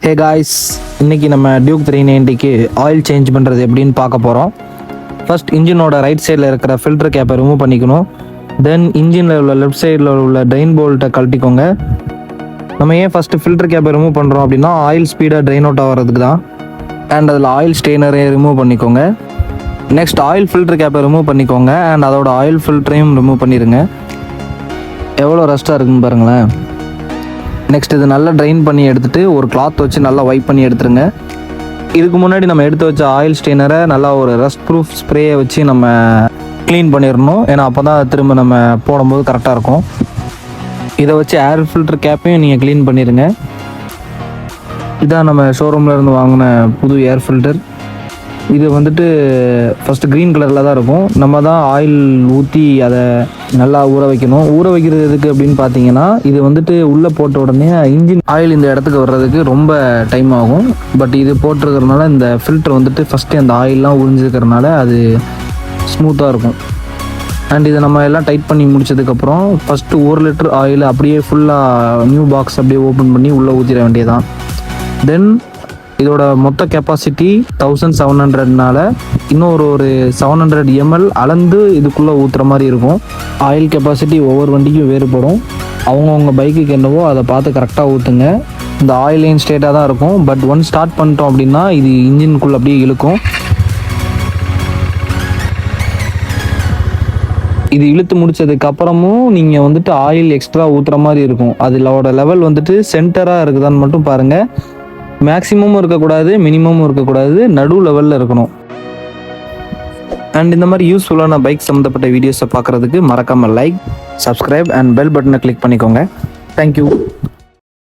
Hey guys, இன்றைக்கி நம்ம Duke 390க்கு oil change பண்ணுறது எப்படின்னு பார்க்க போகிறோம். ஃபர்ஸ்ட் இன்ஜினோட ரைட் சைடில் இருக்கிற ஃபில்டர் கேப்பை ரிமூவ் பண்ணிக்கணும். தென் இன்ஜினில் உள்ள லெஃப்ட் சைடில் உள்ள ட்ரெயின் போல்ட்டை கழட்டிக்கோங்க. நம்ம ஏன் ஃபஸ்ட்டு ஃபில்டர் கேப்பை ரிமூவ் பண்ணுறோம் அப்படின்னா ஆயில் ஸ்பீடாக ட்ரெயின் அவுட் ஆகிறதுக்கு தான். அண்ட் அதில் ஆயில் ஸ்டெய்னரையும் ரிமூவ் பண்ணிக்கோங்க. நெக்ஸ்ட் ஆயில் ஃபில்டர் கேப்பை ரிமூவ் பண்ணிக்கோங்க. அண்ட் அதோட ஆயில் ஃபில்டரையும் ரிமூவ் பண்ணிடுங்க. எவ்வளோ ரஸ்ட்டாக இருக்குன்னு பாருங்களேன். நெக்ஸ்ட் இது நல்லா ட்ரைன் பண்ணி எடுத்துகிட்டு ஒரு கிளாத் வச்சு நல்லா வைப் பண்ணி எடுத்துருங்க. இதுக்கு முன்னாடி நம்ம எடுத்து வச்ச ஆயில் ஸ்டெய்னரை நல்லா ஒரு ரஸ்ட் ப்ரூஃப் ஸ்ப்ரேயை வச்சு நம்ம க்ளீன் பண்ணிடணும். ஏன்னா அப்போ தான் திரும்ப நம்ம போடும்போது கரெக்டாக இருக்கும். இதை வச்சு ஏர் ஃபில்டர் கேப்பையும் நீங்கள் க்ளீன் பண்ணிடுங்க. இதான் நம்ம ஷோரூமில் இருந்து வாங்கின புது ஏர் ஃபில்டர். இது வந்துட்டு ஃபஸ்ட்டு க்ரீன் கலரில் தான் இருக்கும். நம்ம தான் ஆயில் ஊற்றி அதை நல்லா ஊற வைக்கணும். ஊற வைக்கிறது எதுக்கு அப்படின்னு பார்த்தீங்கன்னா, இது வந்துட்டு உள்ளே போட்ட உடனே இன்ஜின் ஆயில் இந்த இடத்துக்கு வர்றதுக்கு ரொம்ப டைம் ஆகும். பட் இது போட்டிருக்கிறதுனால இந்த ஃபில்டர் வந்துட்டு ஃபஸ்ட்டு அந்த ஆயிலெலாம் உறிஞ்சிருக்கிறதுனால அது ஸ்மூத்தாக இருக்கும். அண்ட் இதை நம்ம எல்லாம் டைட் பண்ணி முடிச்சதுக்கப்புறம் ஃபஸ்ட்டு 1 லிட்டர் ஆயில் அப்படியே ஃபுல்லாக நியூ பாக்ஸ் அப்படியே ஓப்பன் பண்ணி உள்ளே ஊற்றிட வேண்டியதான். தென் இதோட மொத்த கெப்பாசிட்டி 1700னால இன்னொரு 700 ml அளந்து இதுக்குள்ளே ஊற்றுற மாதிரி இருக்கும். ஆயில் கெப்பாசிட்டி ஒவ்வொரு வண்டிக்கும் வேறுபடும். அவங்கவுங்க பைக்குக்கு என்னவோ அதை பார்த்து கரெக்டாக ஊற்றுங்க. இந்த ஆயில் லைன் ஸ்ட்ரெயிட்டாக தான் இருக்கும். பட் ஒன்ஸ் ஸ்டார்ட் பண்ணிட்டோம் அப்படின்னா இது இன்ஜினுக்குள்ளே அப்படியே இழுக்கும். இது இழுத்து முடிச்சதுக்கு அப்புறமும் நீங்கள் வந்துட்டு ஆயில் எக்ஸ்ட்ரா ஊற்றுற மாதிரி இருக்கும். அதோட லெவல் வந்துட்டு சென்டராக இருக்குதான்னு மட்டும் பாருங்கள். மேக்ஸிமமும் இருக்கக்கூடாது, மினிமமும் இருக்கக்கூடாது, நடு லெவலில் இருக்கணும். அண்ட் இந்த மாதிரி யூஸ்ஃபுல்லான பைக் சம்மந்தப்பட்ட வீடியோஸை பார்க்குறதுக்கு மறக்காமல் லைக், சப்ஸ்கிரைப் அண்ட் பெல் பட்டனை கிளிக் பண்ணிக்கோங்க. தேங்க்யூ.